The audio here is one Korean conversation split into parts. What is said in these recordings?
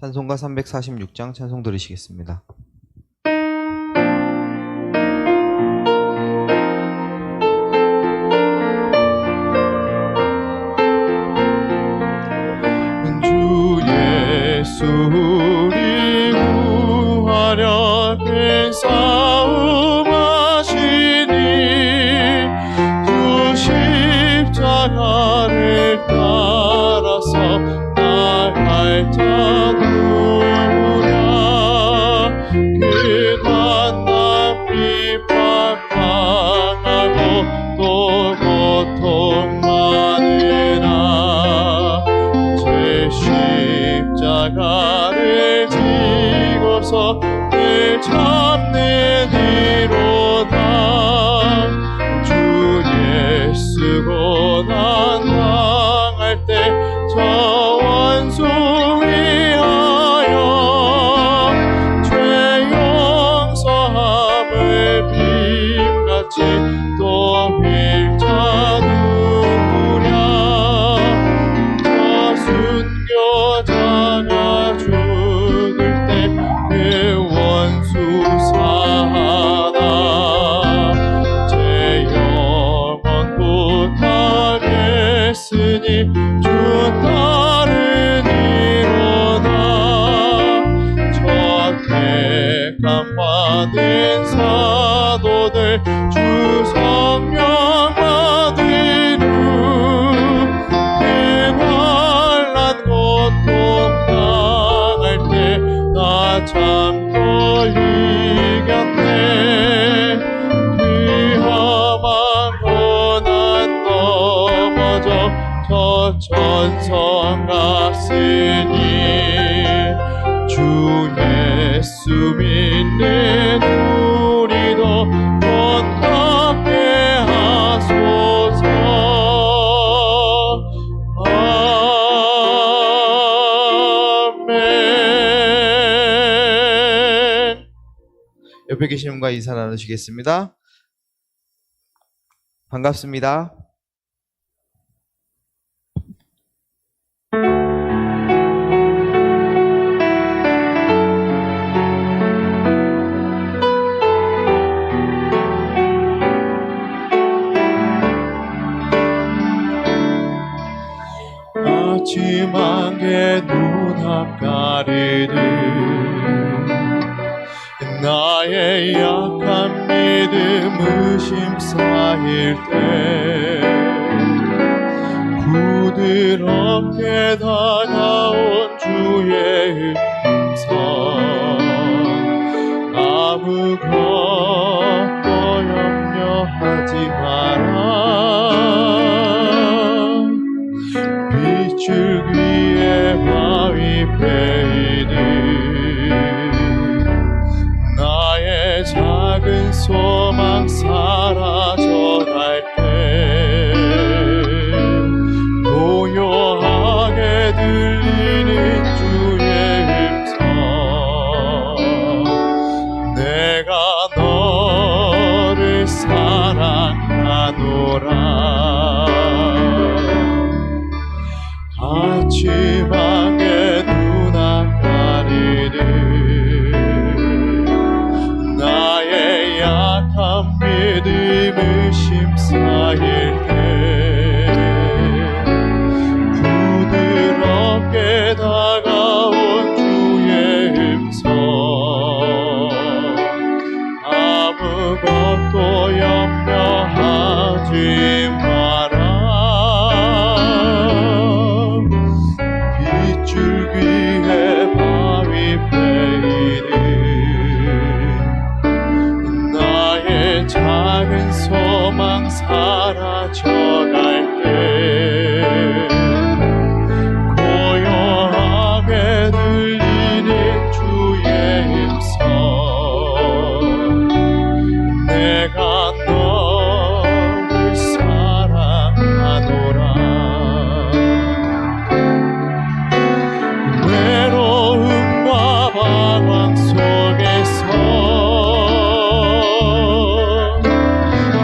찬송가 346장 찬송 들으시겠습니다. 주 예수 우리 구하려 큰 싸움 하시니 주 십자가를 따라서 나갈 자 누구랴. 그 만남 비판 당하고 또 고통 많으나 제 십자가를 지고서 늘 참는 이로다. 주 예수 고난 당할 때 저 원수 위하여 죄 용서함을 빔같이 또 빌자 누구랴. 저 순교자가 죽을 때 그 원수 사하다. 제 영혼 부탁했으니 주 따르니로다. 저 택함 받은 사도들 주 성령 받은 후 그 환난 고통 당할 때 나 참고 이겼네. 그 험한 고난 넘어져 저 천성 갔으니 주 예수 믿는 우리도 본답게 하소서. 아멘. 옆에 계신 분과 인사 나누시겠습니다. 반갑습니다. 아침 안개 눈앞 가리듯 나의 약한 믿음 의심 쌓일 때 부드럽게 다가온 주의 음성 아무것도 염려하지 마라. 빛줄기에 바위 패이듯 나의 작은 소망 사라져갈 때 고요하게 들리는 주의 음성 내가 너를 사랑하노라. 아침 안개 눈앞 가리듯 나의 약한 믿음 의심 쌓일 때 부드럽게 다가온 주의 음성 아무것도 염려하지 마라. 빗줄기에 바위 패이듯 나의 작은 소망 사라져갈 때 고요하게 들리는 주의 음성 내가 너를 사랑하노라. 외로움과 방황 속에서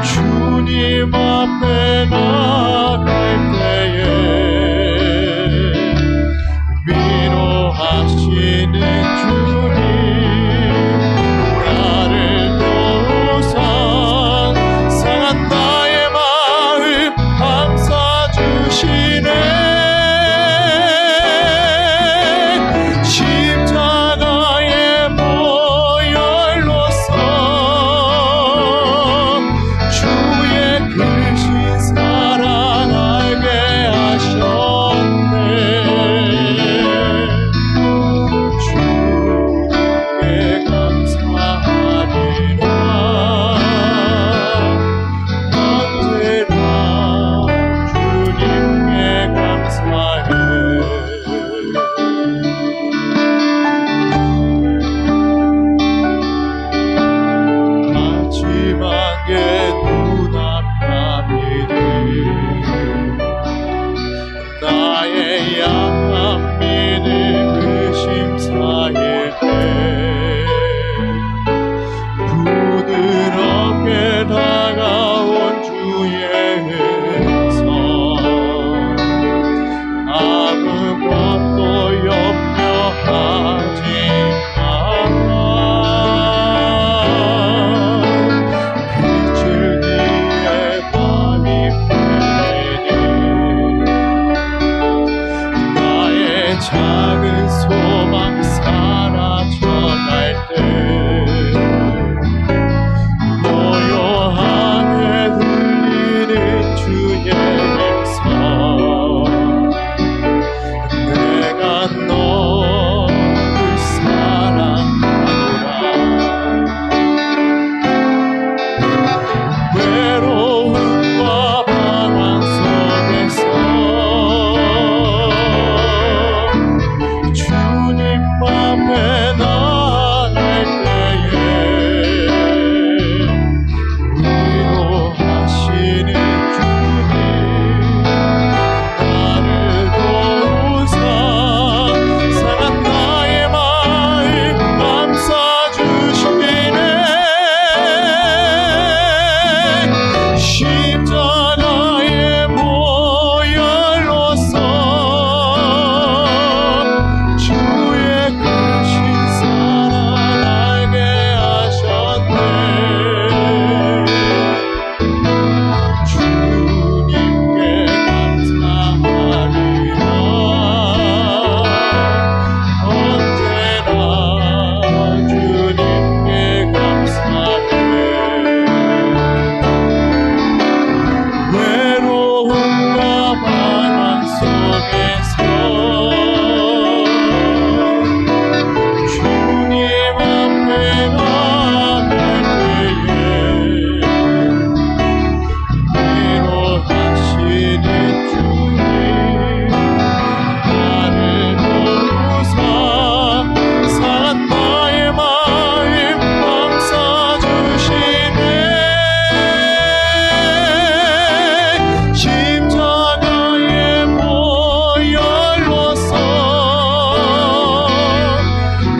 주님 앞에 나갈 때에 위로하시 작은 소망 사라져갈 때 고요하게 들리는 주의 음성 내가 너를 사랑하노라 외로움과 방황 속에서 주님 앞에 나갈 때에 위로하시는 주님 나를 도우사 상한 나의 마음 감싸주시네 십자가의 보혈로서 주의 크신 사랑 알게 하셨네 주님께 감사하리라 언제나 주님께 감사해 외로움과 방황 속에서 주님 앞에 나갈 때에 위로하시는 주님 나를 도우사 상한 나의 마음 감싸주시네 십자가의 보혈로서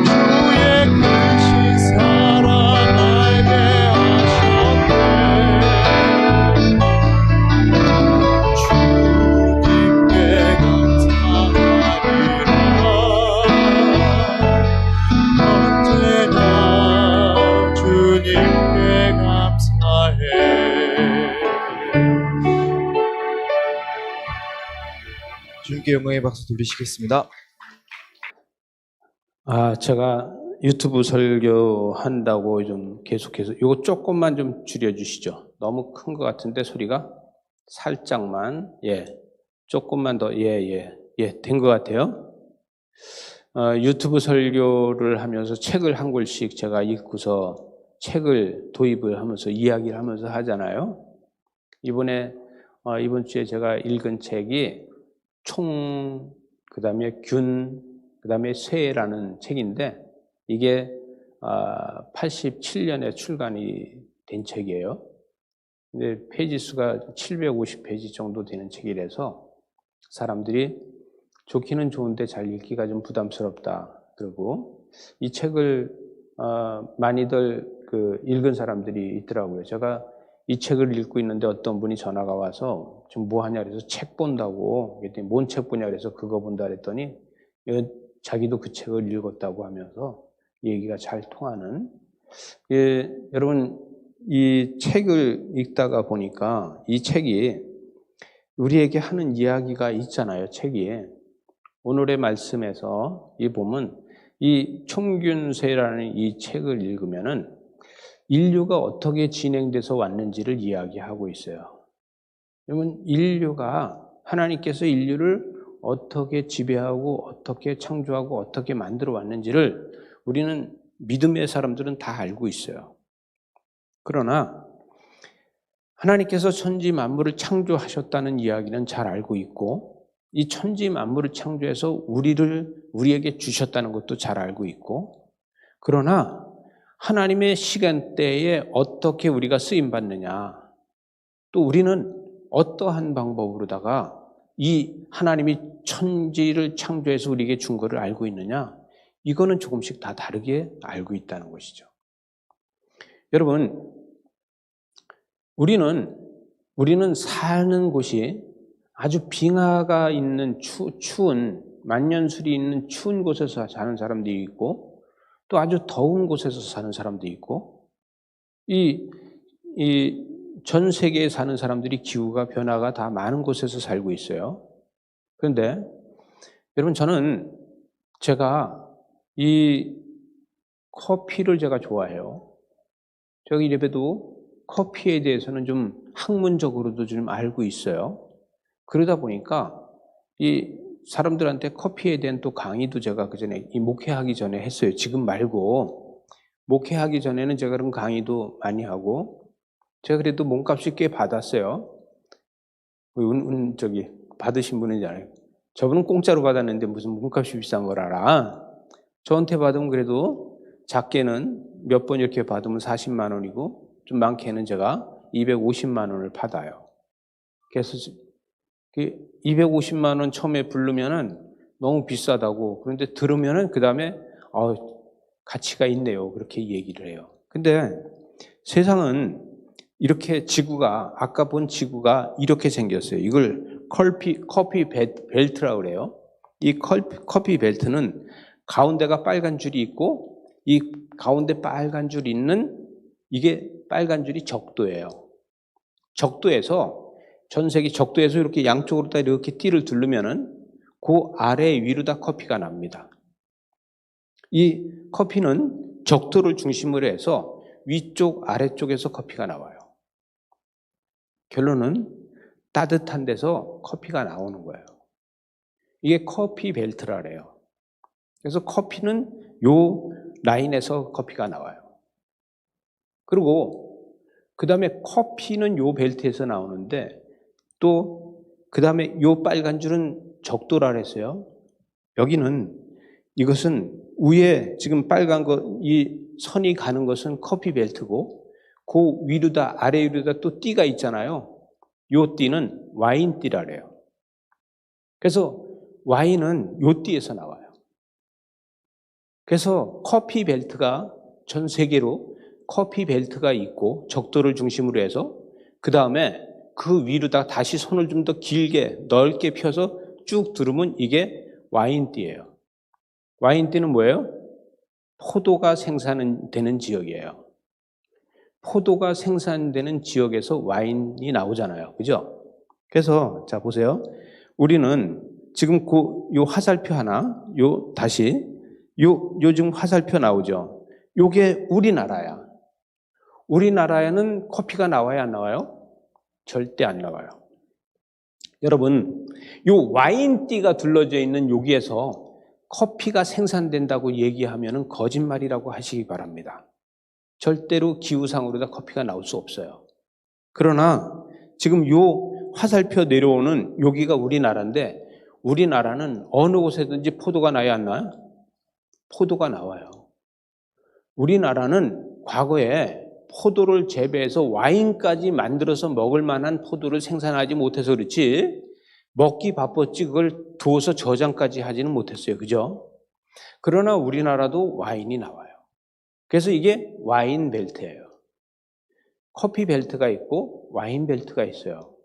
주의 크신 사랑 알게 하셨네 주님께 감사하리라 언제나 주님께 감사해 주님께 영광의 박수 돌리시겠습니다. 제가 유튜브 설교한다고 좀 계속해서 이거 조금만 좀 줄여주시죠. 너무 큰 것 같은데 소리가 살짝만 조금만 더 된 것 같아요. 유튜브 설교를 하면서 책을 한 권씩 제가 읽고서 책을 도입을 하면서 이야기를 하면서 하잖아요. 이번 주에 제가 읽은 책이 그다음에 그다음에 쇠라는 책인데 이게 87년에 출간이 된 책이에요. 근데 페이지 수가 750페이지 정도 되는 책이라서 사람들이 좋기는 좋은데 잘 읽기가 좀 부담스럽다. 그리고 이 책을 많이들 읽은 사람들이 있더라고요. 제가 이 책을 읽고 있는데 어떤 분이 전화가 와서 지금 뭐 하냐 그래서 책 본다고 그랬더니 뭔 책 보냐 그래서 그거 본다 그랬더니 자기도 그 책을 읽었다고 하면서 얘기가 잘 통하는 여러분 이 책을 읽다가 보니까 이 책이 우리에게 하는 이야기가 있잖아요. 책이 오늘의 말씀에서 보면 이 총균세라는 이 책을 읽으면은 인류가 어떻게 진행돼서 왔는지를 이야기하고 있어요. 여러분, 인류가 하나님께서 인류를 어떻게 지배하고 어떻게 창조하고 어떻게 만들어 왔는지를 우리는 믿음의 사람들은 다 알고 있어요. 그러나 하나님께서 천지 만물을 창조하셨다는 이야기는 잘 알고 있고 이 천지 만물을 창조해서 우리에게 주셨다는 것도 잘 알고 있고 그러나 하나님의 시간대에 어떻게 우리가 쓰임받느냐 또 우리는 어떠한 방법으로다가 이 하나님이 천지를 창조해서 우리에게 준 것을 알고 있느냐 이거는 조금씩 다 다르게 알고 있다는 것이죠. 여러분 우리는 사는 곳이 아주 빙하가 있는 추운 만년술이 있는 추운 곳에서 사는 사람들이 있고 또 아주 더운 곳에서 사는 사람도 있고 이 전 세계에 사는 사람들이 기후가 변화가 다 많은 곳에서 살고 있어요. 그런데 여러분 저는 제가 이 커피를 제가 좋아해요. 제가 이래봬도 커피에 대해서는 좀 학문적으로도 좀 알고 있어요. 그러다 보니까 이 사람들한테 커피에 대한 또 강의도 제가 그 전에 이 목회하기 전에 했어요. 지금 말고 목회하기 전에는 제가 그런 강의도 많이 하고 제가 그래도 몸값이 꽤 받았어요. 저기 받으신 분인지 알아요. 저분은 공짜로 받았는데 무슨 몸값이 비싼 걸 알아. 저한테 받으면 그래도 작게는 몇 번 이렇게 받으면 40만 원이고 좀 많게는 제가 250만 원을 받아요. 그래서 250만 원 처음에 부르면은 너무 비싸다고, 그런데 들으면은 그 다음에 가치가 있네요, 그렇게 얘기를 해요. 근데 세상은 이렇게 지구가, 아까 본 지구가 이렇게 생겼어요. 이걸 커피 벨트라고 그래요. 이 커피 벨트는 가운데가 빨간 줄이 있고 이 가운데 빨간 줄이 있는 이게 빨간 줄이 적도예요. 적도에서 전 세계 적도에서 이렇게 양쪽으로 다 이렇게 띠를 두르면은 그 아래 위로 다 커피가 납니다. 이 커피는 적도를 중심으로 해서 위쪽 아래쪽에서 커피가 나와요. 결론은 따뜻한 데서 커피가 나오는 거예요. 이게 커피 벨트라 그래요. 그래서 커피는 요 라인에서 커피가 나와요. 그리고 그 다음에 커피는 요 벨트에서 나오는데 또 그 다음에 요 빨간 줄은 적도라 그랬어요. 여기는 이것은 위에 지금 빨간 거, 이 선이 가는 것은 커피 벨트고 그 위로다 아래 위로다 또 띠가 있잖아요. 요 띠는 와인 띠라 그래요. 그래서 와인은 요 띠에서 나와요. 그래서 커피 벨트가 전 세계로 커피 벨트가 있고 적도를 중심으로 해서 그 다음에 그 위로다 다시 손을 좀 더 길게 넓게 펴서 쭉 들으면 이게 와인띠예요. 와인띠는 뭐예요? 포도가 생산되는 지역이에요. 포도가 생산되는 지역에서 와인이 나오잖아요. 그죠? 그래서 자 보세요. 우리는 지금 요 화살표 하나, 다시 지금 화살표 나오죠. 요게 우리나라야. 우리나라에는 커피가 나와야 안 나와요? 절대 안 나와요. 여러분, 요 와인띠가 둘러져 있는 여기에서 커피가 생산된다고 얘기하면은 거짓말이라고 하시기 바랍니다. 절대로 기후상으로 다 커피가 나올 수 없어요. 그러나 지금 요 화살표 내려오는 여기가 우리나라인데 우리나라는 어느 곳에든지 포도가 나야 안 나요? 포도가 나와요. 우리나라는 과거에 포도를 재배해서 와인까지 만들어서 먹을 만한 포도를 생산하지 못해서 그렇지 먹기 바빴지 그걸 두어서 저장까지 하지는 못했어요. 그죠? 그러나 우리나라도 와인이 나와요. 그래서 이게 와인 벨트예요. 커피 벨트가 있고 와인 벨트가 있어요.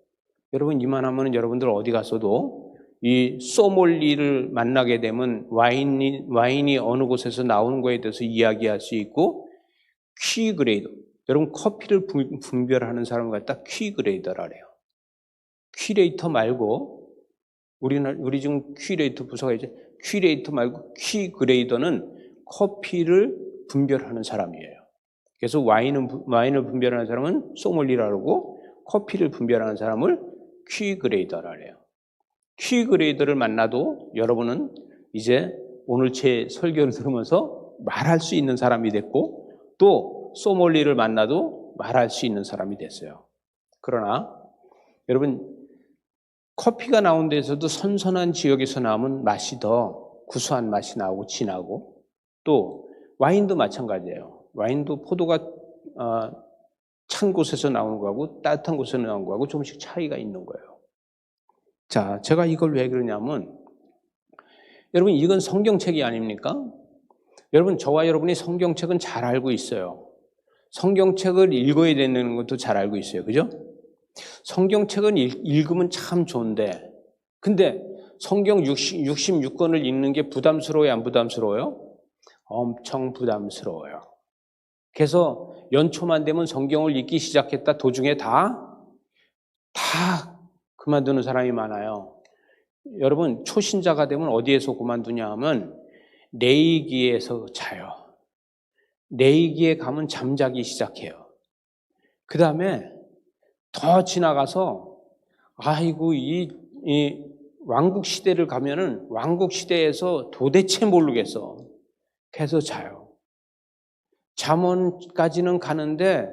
여러분 이만하면 여러분들 어디 가서도 이 소믈리를 만나게 되면 와인이 어느 곳에서 나오는 거에 대해서 이야기할 수 있고 퀴그레이더. 여러분 커피를 분별하는 사람을 갖다 퀴그레이더라 그래요. 퀴레이터 말고 우리 지금 퀴레이터 부서가 이제 퀴레이터 말고 퀴그레이더는 커피를 분별하는 사람이에요. 그래서 와인을 분별하는 사람은 소믈리라고 하고 커피를 분별하는 사람을 퀴그레이더라 그래요. 퀴그레이더를 만나도 여러분은 이제 오늘 제 설교를 들으면서 말할 수 있는 사람이 됐고 또 소믈리를 만나도 말할 수 있는 사람이 됐어요. 그러나 여러분 커피가 나온 데서도 선선한 지역에서 나오면 맛이 더 구수한 맛이 나오고 진하고 또 와인도 마찬가지예요. 와인도 포도가 찬 곳에서 나오는 거하고 따뜻한 곳에서 나오는 거하고 조금씩 차이가 있는 거예요. 자, 제가 이걸 왜 그러냐면 여러분 이건 성경책이 아닙니까? 여러분 저와 여러분이 성경책은 잘 알고 있어요. 성경책을 읽어야 되는 것도 잘 알고 있어요. 그죠? 성경책은 읽으면 참 좋은데 근데 성경 66권을 읽는 게 부담스러워요? 안 부담스러워요? 엄청 부담스러워요. 그래서 연초만 되면 성경을 읽기 시작했다 도중에 다 그만두는 사람이 많아요. 여러분 초신자가 되면 어디에서 그만두냐 하면 내이기에서 자요. 내이기에 가면 잠자기 시작해요. 그 다음에 더 지나가서 아이고 이 왕국 시대를 가면은 왕국 시대에서 도대체 모르겠어. 그래서 자요. 잠언까지는 가는데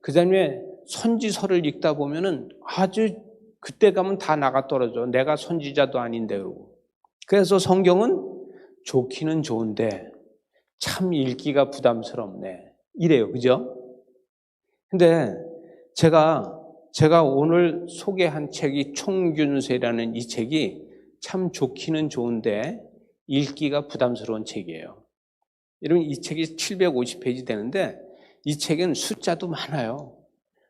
그 다음에 선지서를 읽다 보면은 아주 그때 가면 다 나가 떨어져. 내가 선지자도 아닌데 그러고. 그래서 성경은 좋기는 좋은데 참 읽기가 부담스럽네. 이래요. 그죠? 근데 제가 오늘 소개한 책이 총균세라는 이 책이 참 좋기는 좋은데 읽기가 부담스러운 책이에요. 여러분 이 책이 750페이지 되는데 이 책은 숫자도 많아요.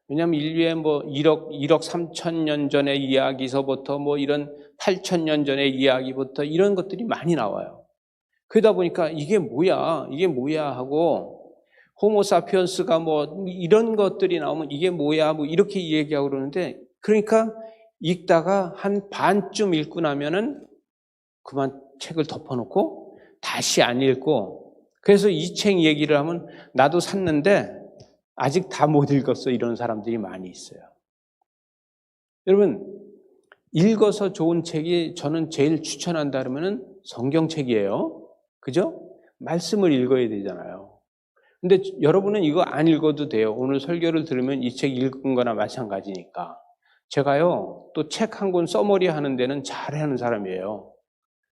왜냐하면 인류의 뭐 1억 3천년 전의 이야기서부터 뭐 이런 8천년 전의 이야기부터 이런 것들이 많이 나와요. 그러다 보니까 이게 뭐야 하고 호모사피언스가 뭐 이런 것들이 나오면 이게 뭐야 뭐 이렇게 얘기하고 그러는데 그러니까 읽다가 한 반쯤 읽고 나면은 그만 책을 덮어놓고 다시 안 읽고 그래서 이 책 얘기를 하면 나도 샀는데 아직 다 못 읽었어 이런 사람들이 많이 있어요. 여러분 읽어서 좋은 책이 저는 제일 추천한다 그러면은 성경책이에요. 그죠? 말씀을 읽어야 되잖아요. 근데 여러분은 이거 안 읽어도 돼요. 오늘 설교를 들으면 이 책 읽은 거나 마찬가지니까. 제가요, 또 책 한 권 써머리 하는 데는 잘하는 사람이에요.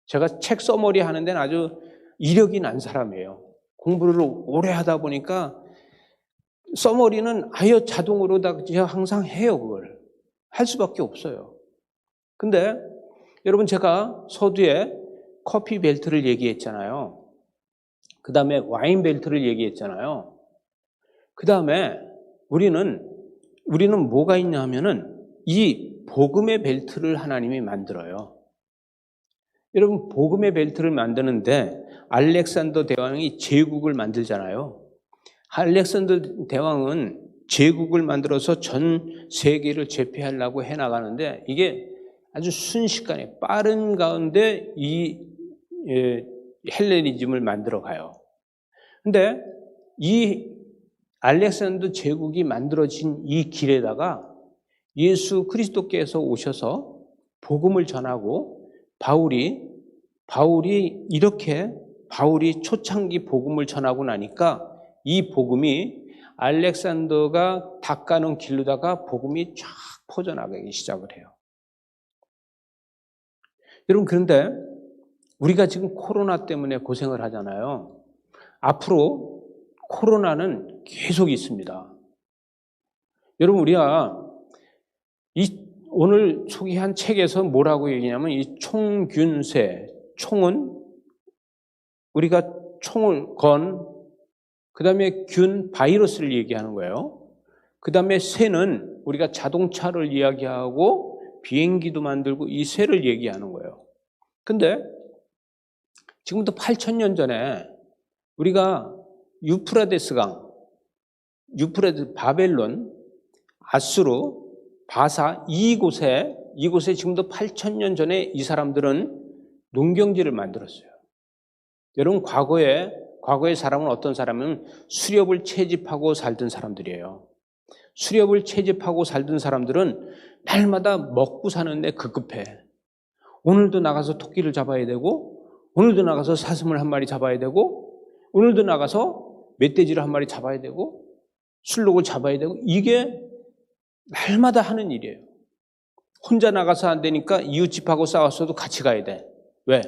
제가 책 써머리 하는 데는 아주 이력이 난 사람이에요. 공부를 오래 하다 보니까 써머리는 아예 자동으로 다 제가 항상 해요, 그걸. 할 수밖에 없어요. 근데 여러분 제가 서두에 커피 벨트를 얘기했잖아요. 그 다음에 와인 벨트를 얘기했잖아요. 그 다음에 우리는 뭐가 있냐 하면은 이 복음의 벨트를 하나님이 만들어요. 여러분 복음의 벨트를 만드는데 알렉산더 대왕이 제국을 만들잖아요. 알렉산더 대왕은 제국을 만들어서 전 세계를 제패하려고 해나가는데 이게 아주 순식간에 빠른 가운데 이 헬레니즘을 만들어 가요. 근데 이 알렉산더 제국이 만들어진 이 길에다가 예수 그리스도께서 오셔서 복음을 전하고 바울이 초창기 복음을 전하고 나니까 이 복음이 알렉산더가 닦아놓은 길로다가 복음이 쫙 퍼져나가기 시작을 해요. 여러분 그런데 우리가 지금 코로나 때문에 고생을 하잖아요. 앞으로 코로나는 계속 있습니다. 여러분 우리가 오늘 소개한 책에서 뭐라고 얘기냐면 이 총균세, 총은 우리가 총을 그 다음에 바이러스를 얘기하는 거예요. 그 다음에 세는 우리가 자동차를 이야기하고 비행기도 만들고 이 세를 얘기하는 거예요. 근데 지금부터 8,000년 전에 우리가 바벨론, 아수르, 바사 이곳에 지금부터 8,000년 전에 이 사람들은 농경지를 만들었어요. 여러분 과거에 사람은 어떤 사람은 수렵을 채집하고 살던 사람들이에요. 수렵을 채집하고 살던 사람들은 날마다 먹고 사는데 급급해. 오늘도 나가서 토끼를 잡아야 되고 오늘도 나가서 사슴을 한 마리 잡아야 되고 오늘도 나가서 멧돼지를 한 마리 잡아야 되고 술록을 잡아야 되고 이게 날마다 하는 일이에요. 혼자 나가서 안 되니까 이웃집하고 싸웠어도 같이 가야 돼. 왜?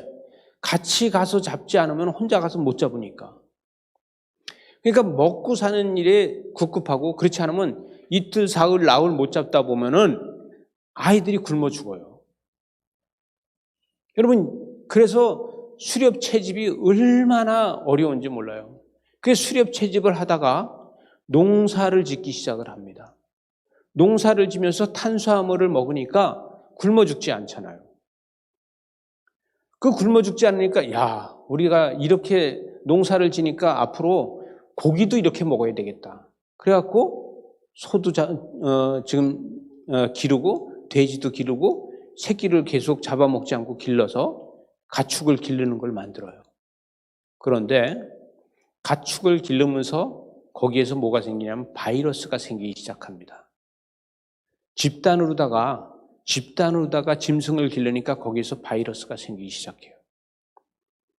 같이 가서 잡지 않으면 혼자 가서 못 잡으니까. 그러니까 먹고 사는 일에 급급하고 그렇지 않으면 이틀, 사흘, 나흘 못 잡다 보면은 아이들이 굶어 죽어요. 여러분, 그래서 수렵 채집이 얼마나 어려운지 몰라요. 그래서 수렵 채집을 하다가 농사를 짓기 시작을 합니다. 농사를 지면서 탄수화물을 먹으니까 굶어 죽지 않잖아요. 그 굶어 죽지 않으니까 우리가 이렇게 농사를 지니까 앞으로 고기도 이렇게 먹어야 되겠다. 그래갖고 소도 지금 기르고 돼지도 기르고 새끼를 계속 잡아먹지 않고 길러서 가축을 기르는 걸 만들어요. 그런데 가축을 기르면서 거기에서 뭐가 생기냐면 바이러스가 생기기 시작합니다. 집단으로다가 짐승을 기르니까 거기에서 바이러스가 생기기 시작해요.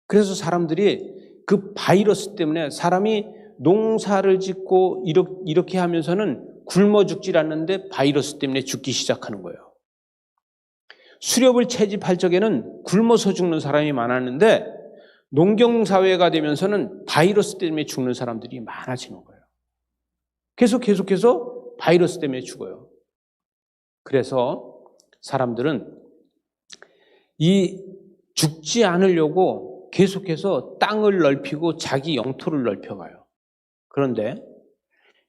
그래서 사람들이 그 바이러스 때문에 사람이 농사를 짓고 이렇게 하면서는 굶어 죽질 않는데 바이러스 때문에 죽기 시작하는 거예요. 수렵을 채집할 적에는 굶어서 죽는 사람이 많았는데 농경사회가 되면서는 바이러스 때문에 죽는 사람들이 많아지는 거예요. 계속해서 바이러스 때문에 죽어요. 그래서 사람들은 이 죽지 않으려고 계속해서 땅을 넓히고 자기 영토를 넓혀가요. 그런데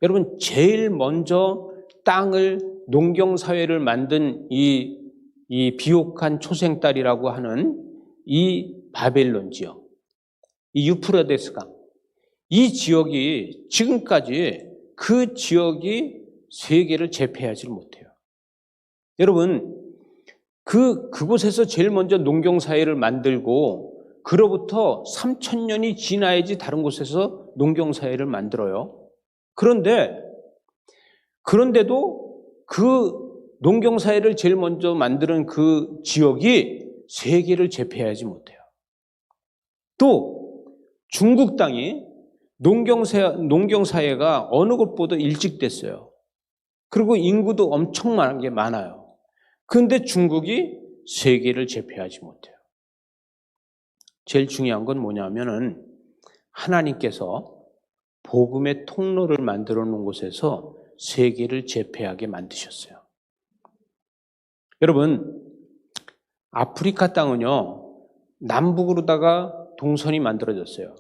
여러분 제일 먼저 땅을 농경사회를 만든 이 비옥한 초생딸이라고 하는 이 바벨론 지역, 이 유프라데스 강, 이 지역이 지금까지 그 지역이 세계를 제패하지 못해요. 여러분 그곳에서 제일 먼저 농경사회를 만들고 그로부터 3,000년이 지나야지 다른 곳에서 농경사회를 만들어요. 그런데도 그 농경사회를 제일 먼저 만드는 그 지역이 세계를 제패하지 못해요. 또 중국 땅이 농경사회가 어느 곳보다 일찍 됐어요. 그리고 인구도 엄청나게 많아요. 그런데 중국이 세계를 제패하지 못해요. 제일 중요한 건 뭐냐면은 하나님께서 복음의 통로를 만들어 놓은 곳에서 세계를 제패하게 만드셨어요. 여러분, 아프리카 땅은요, 남북으로다가 동선이 만들어졌어요.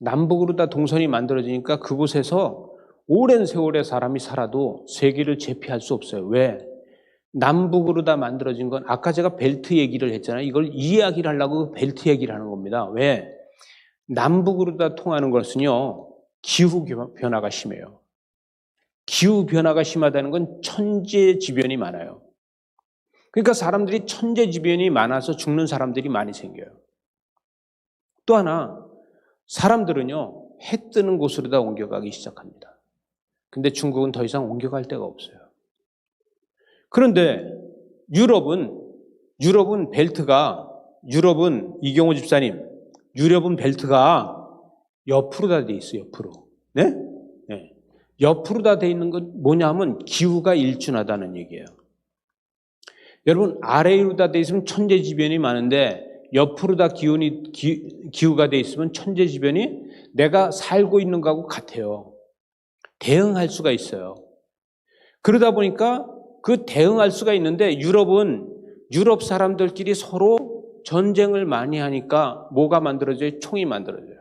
남북으로다 동선이 만들어지니까 그곳에서 오랜 세월의 사람이 살아도 세계를 제패할 수 없어요. 왜? 남북으로 다 만들어진 건 아까 제가 벨트 얘기를 했잖아요. 이걸 이야기를 하려고 벨트 얘기를 하는 겁니다. 왜? 남북으로 다 통하는 것은요. 기후 변화가 심해요. 기후 변화가 심하다는 건 천재지변이 많아요. 그러니까 사람들이 천재지변이 많아서 죽는 사람들이 많이 생겨요. 또 하나 사람들은요. 해 뜨는 곳으로 다 옮겨가기 시작합니다. 근데 중국은 더 이상 옮겨갈 데가 없어요. 그런데 유럽은 벨트가, 이경호 집사님, 유럽은 벨트가 옆으로 다 돼 있어요, 옆으로. 네? 네. 옆으로 다 돼 있는 건 뭐냐 하면 기후가 일준하다는 얘기예요. 여러분, 아래로 다 돼 있으면 천재지변이 많은데 옆으로 다 기후가 돼 있으면 천재지변이 내가 살고 있는 거하고 같아요. 대응할 수가 있어요. 그러다 보니까 그 대응할 수가 있는데 유럽 사람들끼리 서로 전쟁을 많이 하니까 뭐가 만들어져요? 총이 만들어져요.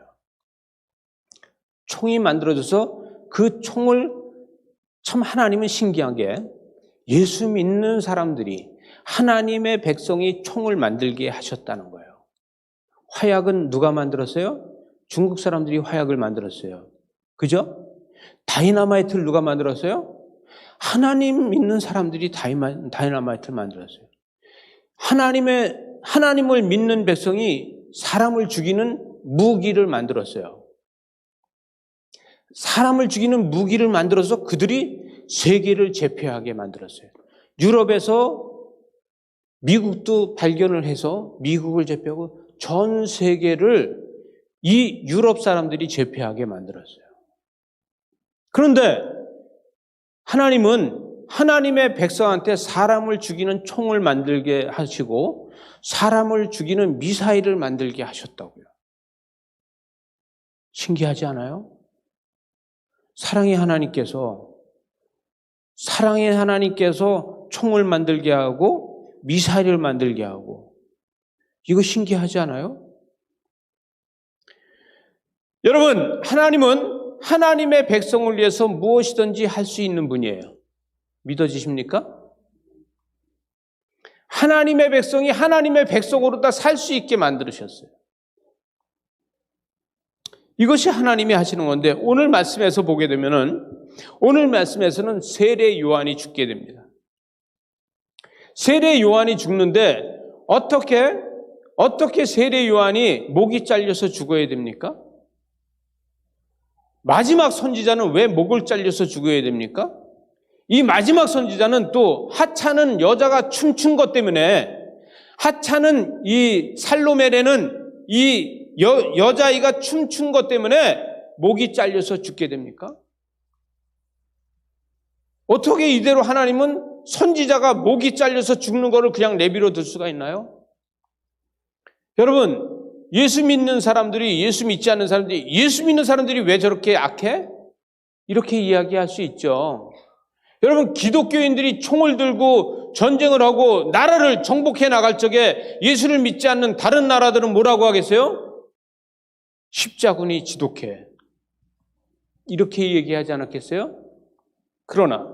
총이 만들어져서 그 총을 참 하나님은 신기한 게 예수 믿는 사람들이 하나님의 백성이 총을 만들게 하셨다는 거예요. 화약은 누가 만들었어요? 중국 사람들이 화약을 만들었어요. 그죠? 다이너마이트를 누가 만들었어요? 하나님 믿는 사람들이 다이너마이트를 만들었어요. 하나님을 믿는 백성이 사람을 죽이는 무기를 만들었어요. 사람을 죽이는 무기를 만들어서 그들이 세계를 제패하게 만들었어요. 유럽에서 미국도 발견을 해서 미국을 제패하고 전 세계를 이 유럽 사람들이 제패하게 만들었어요. 그런데 하나님은 하나님의 백성한테 사람을 죽이는 총을 만들게 하시고 사람을 죽이는 미사일을 만들게 하셨다고요. 신기하지 않아요? 사랑의 하나님께서 총을 만들게 하고 미사일을 만들게 하고 이거 신기하지 않아요? 여러분, 하나님은 하나님의 백성을 위해서 무엇이든지 할 수 있는 분이에요. 믿어지십니까? 하나님의 백성이 하나님의 백성으로 다 살 수 있게 만들으셨어요. 이것이 하나님이 하시는 건데 오늘 말씀에서 보게 되면은 오늘 말씀에서는 세례 요한이 죽게 됩니다. 세례 요한이 죽는데 어떻게 어떻게 세례 요한이 목이 잘려서 죽어야 됩니까? 마지막 선지자는 왜 목을 잘려서 죽어야 됩니까? 이 마지막 선지자는 또 하찮은 여자가 춤춘 것 때문에, 하찮은 이 살로메레는 이 여자아이가 춤춘 것 때문에 목이 잘려서 죽게 됩니까? 어떻게 이대로 하나님은 선지자가 목이 잘려서 죽는 것을 그냥 내버려 둘 수가 있나요? 여러분, 예수 믿는 사람들이, 예수 믿지 않는 사람들이, 예수 믿는 사람들이 왜 저렇게 악해? 이렇게 이야기할 수 있죠. 여러분, 기독교인들이 총을 들고 전쟁을 하고 나라를 정복해 나갈 적에 예수를 믿지 않는 다른 나라들은 뭐라고 하겠어요? 십자군이 지독해. 이렇게 얘기하지 않았겠어요? 그러나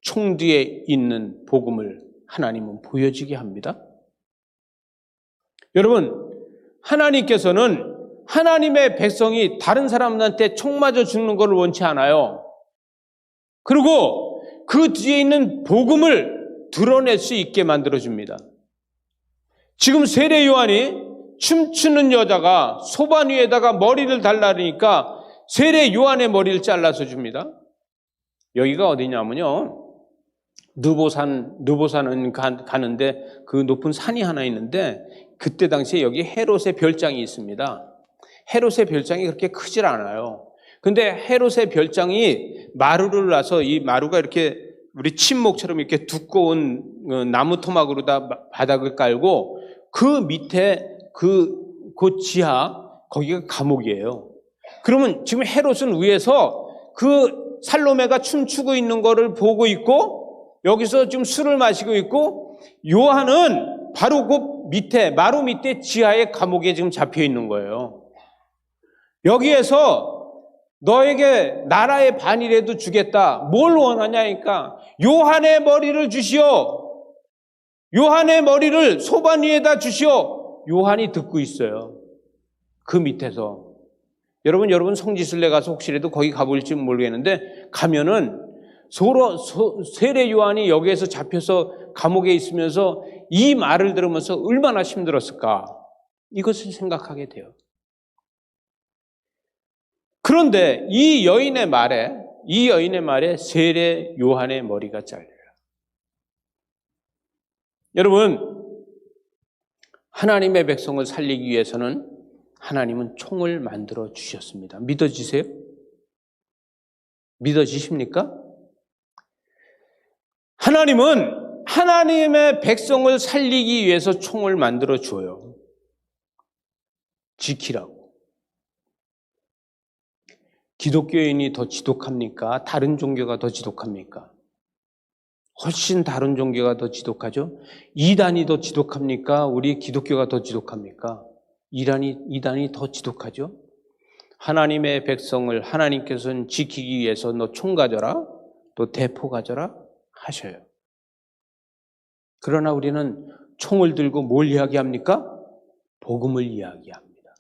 총 뒤에 있는 복음을 하나님은 보여지게 합니다. 여러분, 하나님께서는 하나님의 백성이 다른 사람들한테 총 맞아 죽는 것을 원치 않아요. 그리고 그 뒤에 있는 복음을 드러낼 수 있게 만들어줍니다. 지금 세례 요한이 춤추는 여자가 소반 위에다가 머리를 달라니까 세례 요한의 머리를 잘라서 줍니다. 여기가 어디냐면요, 느보산은 가는데 그 높은 산이 하나 있는데, 그때 당시에 여기 헤롯의 별장이 있습니다. 헤롯의 별장이 그렇게 크질 않아요. 근데 헤롯의 별장이 마루를 놔서, 이 마루가 이렇게 우리 침목처럼 이렇게 두꺼운 나무 토막으로 다 바닥을 깔고, 그 밑에 그 지하, 거기가 감옥이에요. 그러면 지금 헤롯은 위에서 그 살로메가 춤추고 있는 거를 보고 있고, 여기서 지금 술을 마시고 있고, 요한은 바로 그 밑에, 마루 밑에 지하의 감옥에 지금 잡혀 있는 거예요. 여기에서 너에게 나라의 반이라도 주겠다. 뭘 원하냐니까, 요한의 머리를 주시오. 요한의 머리를 소반 위에다 주시오. 요한이 듣고 있어요. 그 밑에서. 여러분 성지순례 가서 혹시라도 거기 가볼지 모르겠는데, 가면은 세례 요한이 여기에서 잡혀서 감옥에 있으면서 이 말을 들으면서 얼마나 힘들었을까, 이것을 생각하게 돼요. 그런데 이 여인의 말에 세례 요한의 머리가 잘려요. 여러분, 하나님의 백성을 살리기 위해서는 하나님은 총을 만들어 주셨습니다. 믿어지세요? 믿어지십니까? 하나님은 하나님의 백성을 살리기 위해서 총을 만들어 줘요. 지키라고. 기독교인이 더 지독합니까? 다른 종교가 더 지독합니까? 훨씬 다른 종교가 더 지독하죠? 이단이 더 지독합니까? 우리 기독교가 더 지독합니까? 이단이 더 지독하죠? 하나님의 백성을 하나님께서는 지키기 위해서 너 총 가져라, 또 대포 가져라 하셔요. 그러나 우리는 총을 들고 뭘 이야기합니까? 복음을 이야기합니다.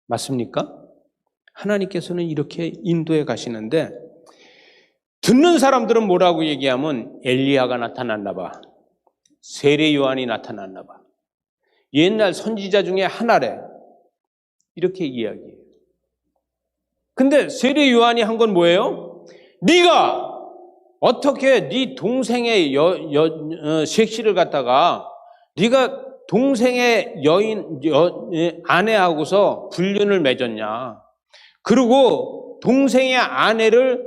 맞습니까? 하나님께서는 이렇게 인도해 가시는데, 듣는 사람들은 뭐라고 얘기하면 엘리야가 나타났나 봐, 세례 요한이 나타났나 봐, 옛날 선지자 중에 하나래, 이렇게 이야기해요. 근데 세례 요한이 한 건 뭐예요? 네가 어떻게 네 동생의 섹시를 갖다가 네가 동생의 아내하고서 불륜을 맺었냐? 그리고 동생의 아내를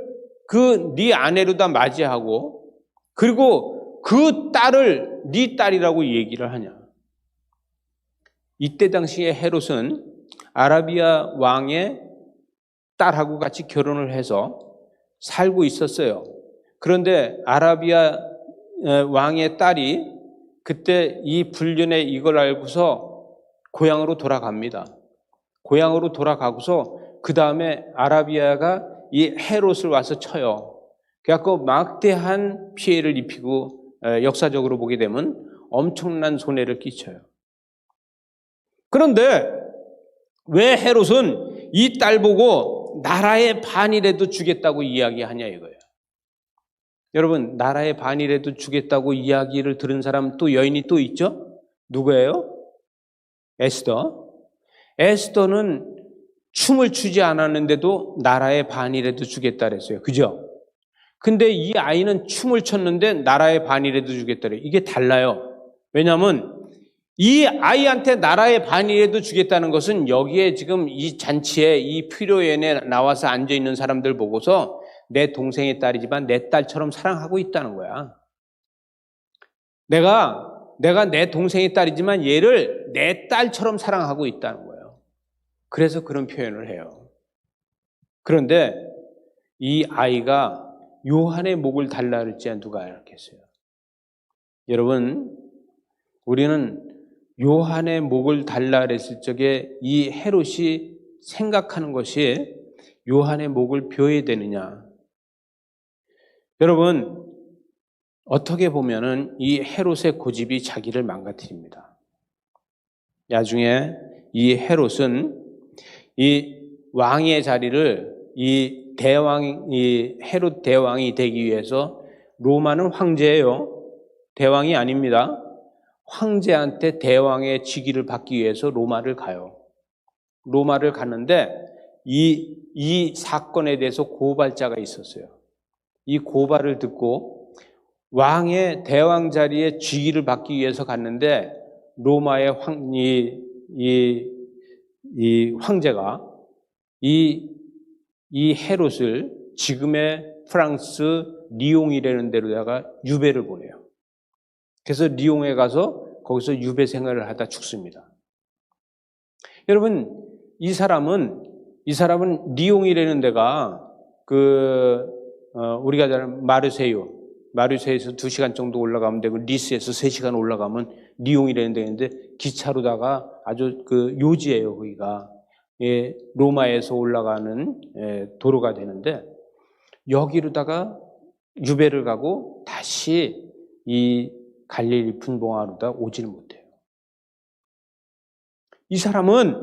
네 아내로다 맞이하고, 그리고 그 딸을 네 딸이라고 얘기를 하냐? 이때 당시에 헤롯은 아라비아 왕의 딸하고 같이 결혼을 해서 살고 있었어요. 그런데 아라비아 왕의 딸이 그때 이 불륜의 이걸 알고서 고향으로 돌아갑니다. 고향으로 돌아가고서 그 다음에 아라비아가 이 헤롯을 와서 쳐요. 그래갖고 막대한 피해를 입히고, 역사적으로 보게 되면 엄청난 손해를 끼쳐요. 그런데 왜 헤롯은 이 딸 보고 나라의 반이라도 주겠다고 이야기하냐 이거예요. 여러분, 나라의 반이라도 주겠다고 이야기를 들은 사람 또 여인이 또 있죠? 누구예요? 에스더는 춤을 추지 않았는데도 나라의 반이라도 주겠다 그랬어요. 그죠? 근데 이 아이는 춤을 췄는데 나라의 반이라도 주겠다 그래요. 이게 달라요. 왜냐하면 이 아이한테 나라의 반이라도 주겠다는 것은 여기에 지금 이 잔치에 이 피로연에 나와서 앉아있는 사람들 보고서 내 동생의 딸이지만 내 딸처럼 사랑하고 있다는 거야. 내가 내 동생의 딸이지만 얘를 내 딸처럼 사랑하고 있다는 거예요. 그래서 그런 표현을 해요. 그런데 이 아이가 요한의 목을 달라 그랬지 누가 알았겠어요? 여러분, 우리는 요한의 목을 달라 그랬을 적에 이 헤롯이 생각하는 것이 요한의 목을 벼야 되느냐. 여러분, 어떻게 보면은 이 헤롯의 고집이 자기를 망가뜨립니다. 나중에 이 헤롯은 이 왕의 자리를 이 헤롯 대왕이 되기 위해서 로마는 황제예요. 대왕이 아닙니다. 황제한테 대왕의 직위를 받기 위해서 로마를 가요. 로마를 갔는데 이 사건에 대해서 고발자가 있었어요. 이 고발을 듣고 왕의 대왕 자리에 직위를 받기 위해서 갔는데 로마의 황제가 이 헤롯을 지금의 프랑스 리옹이라는 데로다가 유배를 보내요. 그래서 리옹에 가서 거기서 유배 생활을 하다 죽습니다. 여러분, 이 사람은 리옹이라는 데가 우리가 잘 아는 마르세유에서 2시간 정도 올라가면 되고 니스에서 3시간 올라가면 리옹이라는 데인데 기차로다가 아주 요지예요. 거기가 로마에서 올라가는 도로가 되는데 여기로다가 유배를 가고 다시 이 갈릴리 분봉하로다 오지를 못해요. 이 사람은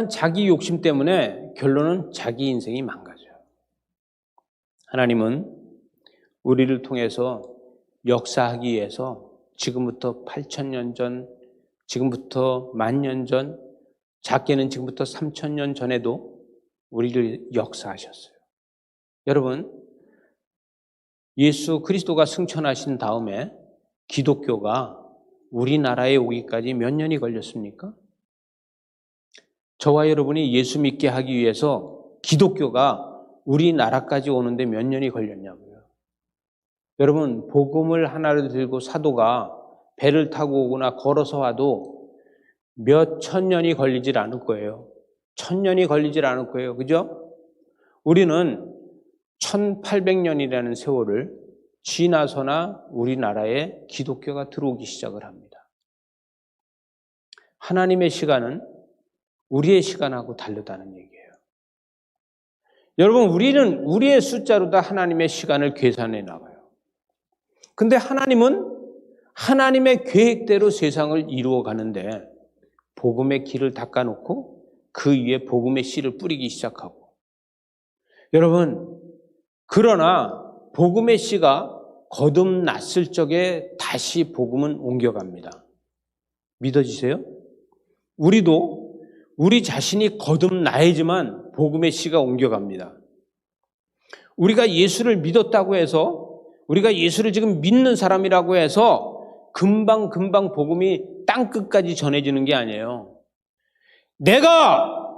자기 욕심 때문에 결론은 자기 인생이 망가져요. 하나님은 우리를 통해서 역사하기 위해서 지금부터 8,000년 전, 지금부터 10,000년 전, 작게는 지금부터 3,000년 전에도 우리를 역사하셨어요. 여러분, 예수 그리스도가 승천하신 다음에 기독교가 우리나라에 오기까지 몇 년이 걸렸습니까? 저와 여러분이 예수 믿게 하기 위해서 기독교가 우리나라까지 오는데 몇 년이 걸렸냐고요. 여러분, 복음을 하나를 들고 사도가 배를 타고 오거나 걸어서 와도 몇 천 년이 걸리질 않을 거예요. 1,000년이 걸리질 않을 거예요. 그죠? 우리는 1800년이라는 세월을 지나서나 우리나라에 기독교가 들어오기 시작을 합니다. 하나님의 시간은 우리의 시간하고 다르다는 얘기예요. 여러분, 우리는 우리의 숫자로 다 하나님의 시간을 계산해 나가요. 근데 하나님은 하나님의 계획대로 세상을 이루어 가는데 복음의 길을 닦아놓고 그 위에 복음의 씨를 뿌리기 시작하고, 여러분, 그러나 복음의 씨가 거듭났을 적에 다시 복음은 옮겨갑니다. 믿어지세요? 우리도 우리 자신이 거듭나야지만 복음의 씨가 옮겨갑니다. 우리가 예수를 믿었다고 해서, 우리가 예수를 지금 믿는 사람이라고 해서 금방 복음이 땅끝까지 전해지는 게 아니에요. 내가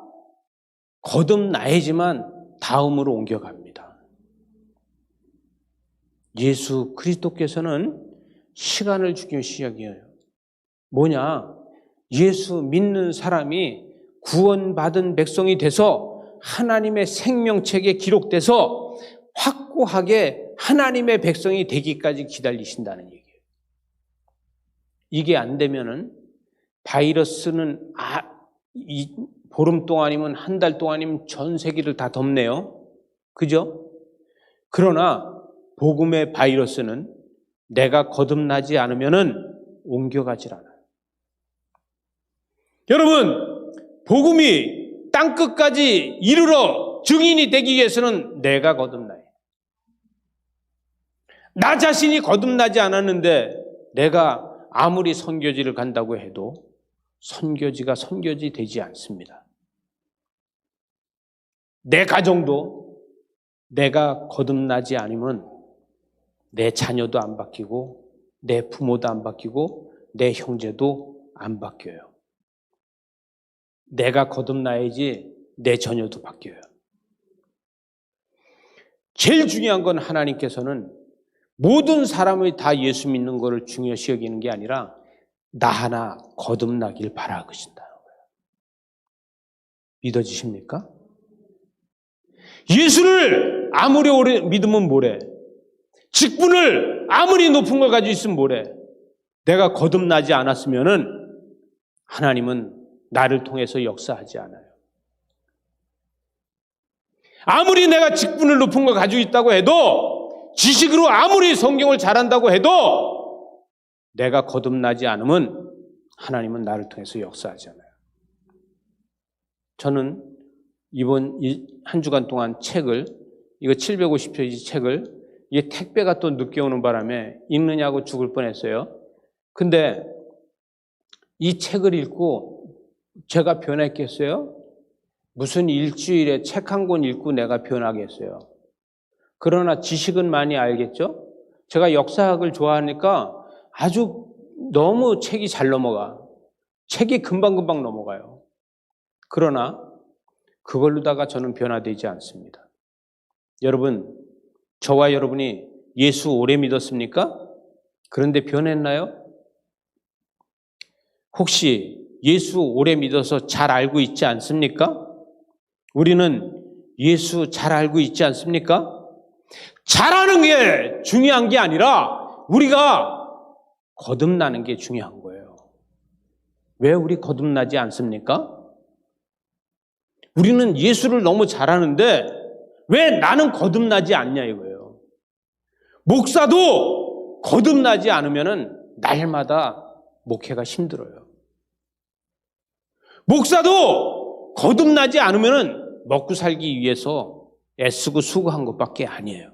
거듭나야지만 다음으로 옮겨갑니다. 예수 그리스도께서는 시간을 주기 시작이에요. 뭐냐? 예수 믿는 사람이 구원받은 백성이 돼서 하나님의 생명책에 기록돼서 확고하게 하나님의 백성이 되기까지 기다리신다는 얘기예요. 이게 안 되면은 바이러스는 보름 동안이면 한 달 동안이면 전 세계를 다 덮네요. 그죠? 그러나 복음의 바이러스는 내가 거듭나지 않으면은 옮겨가질 않아요. 여러분, 복음이 땅끝까지 이르러 증인이 되기 위해서는 내가 거듭나요. 나 자신이 거듭나지 않았는데 내가 아무리 선교지를 간다고 해도 선교지가 선교지 되지 않습니다. 내 가정도 내가 거듭나지 않으면 내 자녀도 안 바뀌고 내 부모도 안 바뀌고 내 형제도 안 바뀌어요. 내가 거듭나야지 내 자녀도 바뀌어요. 제일 중요한 건 하나님께서는 모든 사람이 다 예수 믿는 것을 중요시 여기는 게 아니라 나 하나 거듭나길 바라신다는 거예요. 믿어지십니까? 예수를 아무리 오래 믿으면 뭐래? 직분을 아무리 높은 걸 가지고 있으면 뭐래? 내가 거듭나지 않았으면은 하나님은 나를 통해서 역사하지 않아요. 아무리 내가 직분을 높은 걸 가지고 있다고 해도, 지식으로 아무리 성경을 잘한다고 해도 내가 거듭나지 않으면 하나님은 나를 통해서 역사하지 않아요. 저는 이번 한 주간 동안 책을, 이거 750페이지 책을, 이게 택배가 또 늦게 오는 바람에 읽느냐고 죽을 뻔했어요. 근데 이 책을 읽고 제가 변했겠어요? 무슨 일주일에 책 한 권 읽고 내가 변하겠어요? 그러나 지식은 많이 알겠죠? 제가 역사학을 좋아하니까 아주 너무 책이 잘 넘어가. 책이 금방금방 넘어가요. 그러나 그걸로다가 저는 변화되지 않습니다. 여러분, 저와 여러분이 예수 오래 믿었습니까? 그런데 변했나요? 혹시 예수 오래 믿어서 잘 알고 있지 않습니까? 우리는 예수 잘 알고 있지 않습니까? 잘하는 게 중요한 게 아니라 우리가 거듭나는 게 중요한 거예요. 왜 우리 거듭나지 않습니까? 우리는 예수를 너무 잘하는데 왜 나는 거듭나지 않냐 이거예요. 목사도 거듭나지 않으면 날마다 목회가 힘들어요. 목사도 거듭나지 않으면 먹고 살기 위해서 애쓰고 수고한 것밖에 아니에요.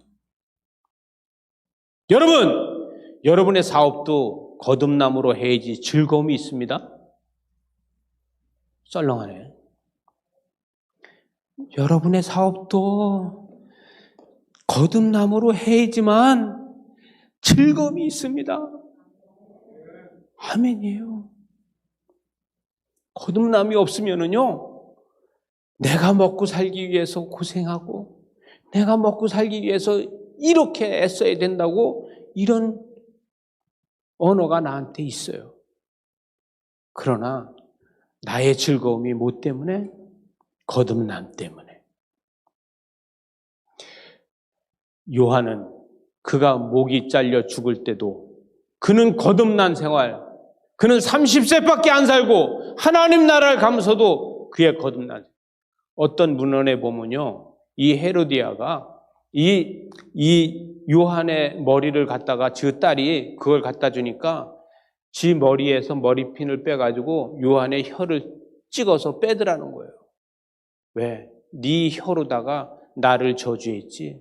여러분, 여러분의 사업도 거듭남으로 해야지 즐거움이 있습니다. 썰렁하네. 여러분의 사업도 거듭남으로 해야지만 즐거움이 있습니다. 아멘이에요. 거듭남이 없으면은요, 내가 먹고 살기 위해서 고생하고 내가 먹고 살기 위해서 이렇게 애써야 된다고 이런 언어가 나한테 있어요. 그러나 나의 즐거움이 뭐 때문에? 거듭남 때문에. 요한은 그가 목이 잘려 죽을 때도 그는 거듭난 생활, 그는 30세밖에 안 살고 하나님 나라를 가면서도 그의 거듭난 생활. 어떤 문헌에 보면요, 이 헤로디아가 이 요한의 머리를 갖다가 지 딸이 그걸 갖다 주니까 지 머리에서 머리핀을 빼가지고 요한의 혀를 찍어서 빼더라는 거예요. 왜? 네 혀로다가 나를 저주했지.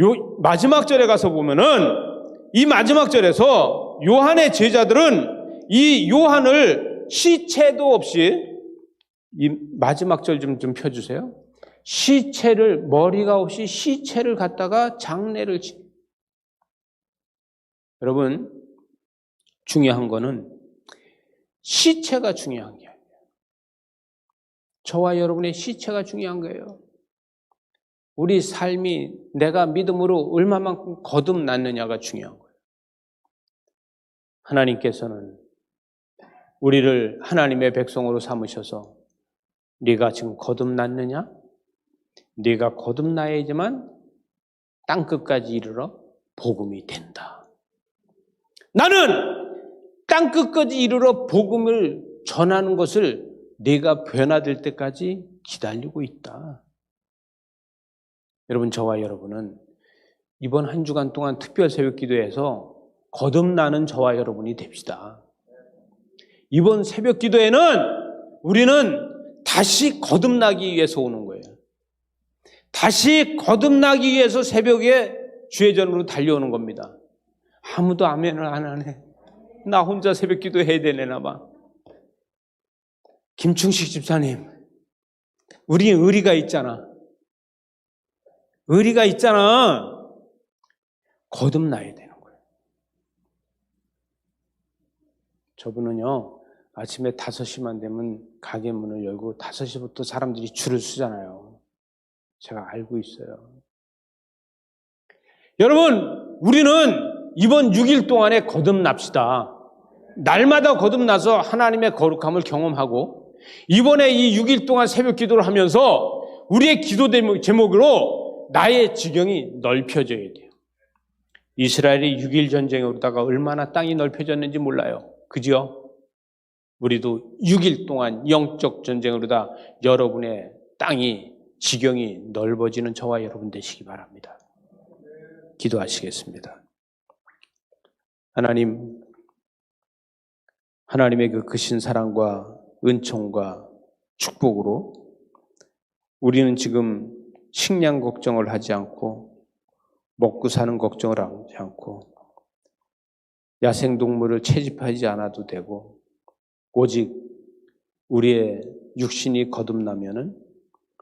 요 마지막 절에 가서 보면은 이 마지막 절에서 요한의 제자들은 이 요한을 시체도 없이, 이 마지막 절 좀 펴주세요. 시체를, 머리가 없이 시체를 갖다가 장례를 여러분, 중요한 거는 시체가 중요한 게 아니에요. 저와 여러분의 시체가 중요한 거예요. 우리 삶이 내가 믿음으로 얼마만큼 거듭났느냐가 중요한 거예요. 하나님께서는 우리를 하나님의 백성으로 삼으셔서 네가 지금 거듭났느냐? 네가 거듭나야지만 땅끝까지 이르러 복음이 된다. 나는 땅끝까지 이르러 복음을 전하는 것을 네가 변화될 때까지 기다리고 있다. 여러분, 저와 여러분은 이번 한 주간 동안 특별 새벽 기도에서 거듭나는 저와 여러분이 됩시다. 이번 새벽 기도에는 우리는 다시 거듭나기 위해서 오는 거예요. 다시 거듭나기 위해서 새벽에 주의 전으로 달려오는 겁니다. 아무도 아멘을 안 하네. 나 혼자 새벽 기도 해야 되나 봐. 김충식 집사님, 우리 의리가 있잖아. 의리가 있잖아. 거듭나야 되는 거예요. 저분은요, 아침에 5시만 되면 가게 문을 열고 5시부터 사람들이 줄을 서잖아요. 제가 알고 있어요. 여러분, 우리는 이번 6일 동안에 거듭납시다. 날마다 거듭나서 하나님의 거룩함을 경험하고, 이번에 이 6일 동안 새벽 기도를 하면서 우리의 기도 제목으로 나의 지경이 넓혀져야 돼요. 이스라엘이 6일 전쟁으로다가 얼마나 땅이 넓혀졌는지 몰라요. 그죠? 우리도 6일 동안 영적 전쟁으로다 여러분의 땅이, 지경이 넓어지는 저와 여러분 되시기 바랍니다. 기도하시겠습니다. 하나님, 하나님의 그 크신 사랑과 은총과 축복으로 우리는 지금 식량 걱정을 하지 않고 먹고 사는 걱정을 하지 않고 야생동물을 채집하지 않아도 되고 오직 우리의 육신이 거듭나면은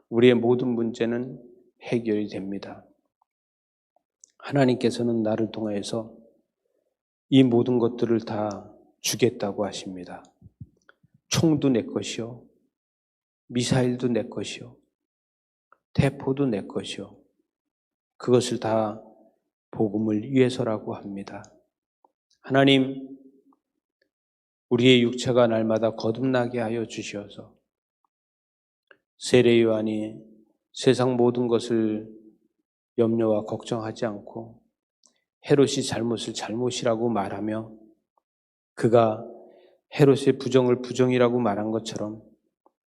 우리의 모든 문제는 해결이 됩니다. 하나님께서는 나를 통해서 이 모든 것들을 다 주겠다고 하십니다. 총도 내 것이요, 미사일도 내 것이요, 대포도 내 것이요, 그것을 다 복음을 위해서라고 합니다. 하나님, 우리의 육체가 날마다 거듭나게 하여 주시어서 세례 요한이 세상 모든 것을 염려와 걱정하지 않고 헤롯이 잘못을 잘못이라고 말하며 그가 헤롯의 부정을 부정이라고 말한 것처럼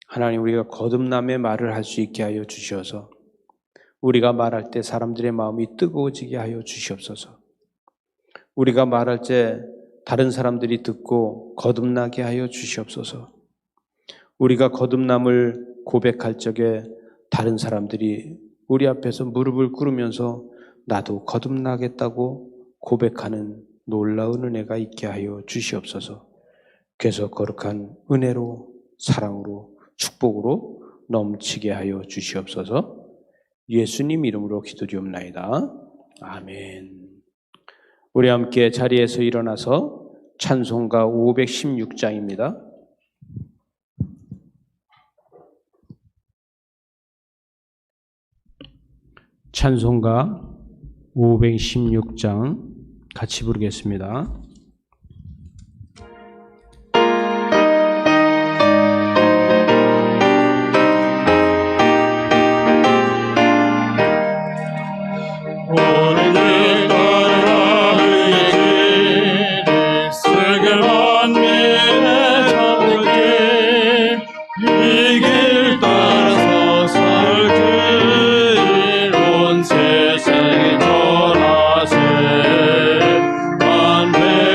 하나님, 우리가 거듭남의 말을 할 수 있게 하여 주시어서 우리가 말할 때 사람들의 마음이 뜨거워지게 하여 주시옵소서. 우리가 말할 때 다른 사람들이 듣고 거듭나게 하여 주시옵소서. 우리가 거듭남을 고백할 적에 다른 사람들이 우리 앞에서 무릎을 꿇으면서 나도 거듭나겠다고 고백하는 놀라운 은혜가 있게 하여 주시옵소서. 그래서 거룩한 은혜로, 사랑으로, 축복으로 넘치게 하여 주시옵소서. 예수님 이름으로 기도드리옵나이다. 아멘. 우리 함께 자리에서 일어나서 찬송가 516장입니다. 찬송가 516장 같이 부르겠습니다. 오늘 따라 그의 길을 쓰게 만민의 잠들게 이 길 따라서 살길 온 세상에 전하세 만배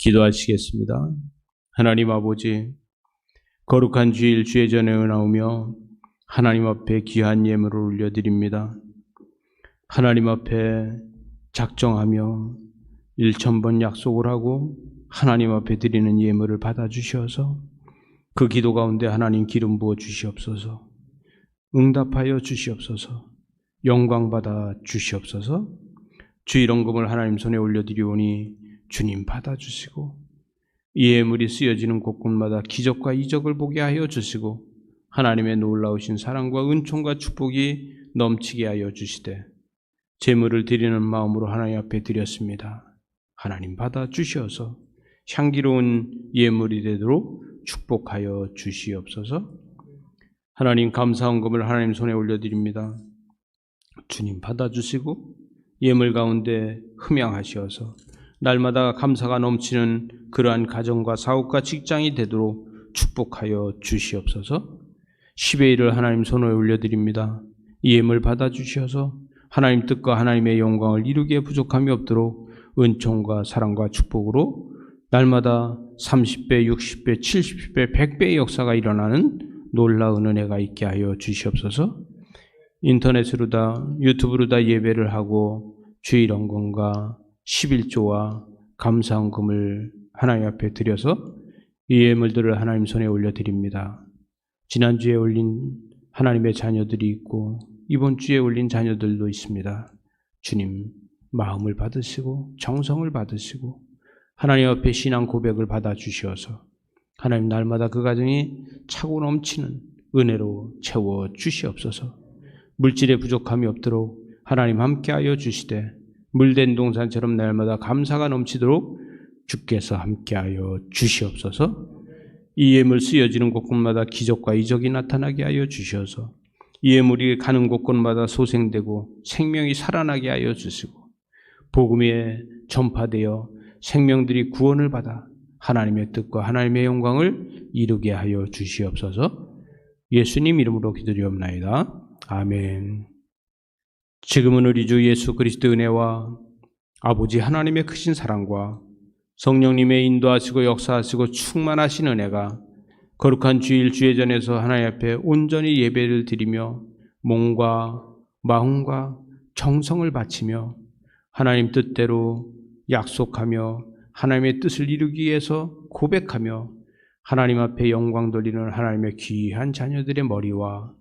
기도하시겠습니다. 하나님 아버지, 거룩한 주일 주의 전에 나오며 하나님 앞에 귀한 예물을 올려드립니다. 하나님 앞에 작정하며 1000번 약속을 하고 하나님 앞에 드리는 예물을 받아주셔서 그 기도 가운데 하나님 기름 부어 주시옵소서, 응답하여 주시옵소서, 영광 받아 주시옵소서. 주일 헌금을 하나님 손에 올려드리오니 주님 받아주시고 이 예물이 쓰여지는 곳곳마다 기적과 이적을 보게 하여 주시고 하나님의 놀라우신 사랑과 은총과 축복이 넘치게 하여 주시되 제물을 드리는 마음으로 하나님 앞에 드렸습니다. 하나님 받아 주시어서 향기로운 예물이 되도록 축복하여 주시옵소서. 하나님 감사 헌금을 하나님 손에 올려드립니다. 주님 받아주시고 예물 가운데 흠양하시어서 날마다 감사가 넘치는 그러한 가정과 사업과 직장이 되도록 축복하여 주시옵소서. 10의 1을 하나님 손에 올려드립니다. 이 예물 받아주시어서 하나님 뜻과 하나님의 영광을 이루기에 부족함이 없도록 은총과 사랑과 축복으로 날마다 30배, 60배, 70배, 100배의 역사가 일어나는 놀라운 은혜가 있게 하여 주시옵소서. 인터넷으로 다 유튜브로 다 예배를 하고 주일 헌금과 11조와 감사 헌금을 하나님 앞에 드려서 이 예물들을 하나님 손에 올려드립니다. 지난주에 올린 하나님의 자녀들이 있고 이번 주에 올린 자녀들도 있습니다. 주님 마음을 받으시고 정성을 받으시고 하나님 앞에 신앙 고백을 받아주시어서 하나님 날마다 그 가정이 차고 넘치는 은혜로 채워 주시옵소서. 물질에 부족함이 없도록 하나님 함께하여 주시되 물된 동산처럼 날마다 감사가 넘치도록 주께서 함께하여 주시옵소서. 이 예물 쓰여지는 곳곳마다 기적과 이적이 나타나게 하여 주셔서 이 예물이 가는 곳곳마다 소생되고 생명이 살아나게 하여 주시고 복음에 전파되어 생명들이 구원을 받아 하나님의 뜻과 하나님의 영광을 이루게 하여 주시옵소서. 예수님 이름으로 기도드리옵나이다. 아멘. 지금은 우리 주 예수 그리스도의 은혜와 아버지 하나님의 크신 사랑과 성령님의 인도하시고 역사하시고 충만하신 은혜가 거룩한 주일 주의 전에서 하나님 앞에 온전히 예배를 드리며 몸과 마음과 정성을 바치며 하나님 뜻대로 약속하며 하나님의 뜻을 이루기 위해서 고백하며 하나님 앞에 영광 돌리는 하나님의 귀한 자녀들의 머리와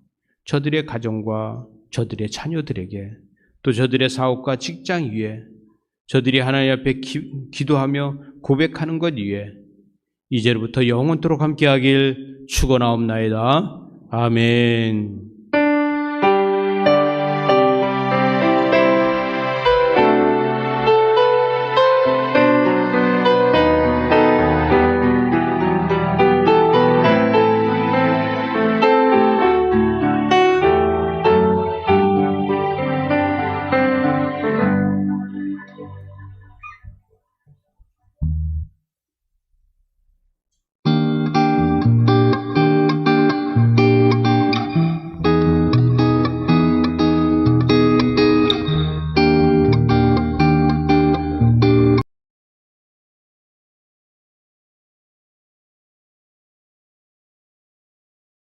저들의 가정과 저들의 자녀들에게 또 저들의 사업과 직장 위에 저들이 하나님 앞에 기도하며 고백하는 것 위에 이제부터 영원토록 함께하길 축원하옵나이다. 아멘.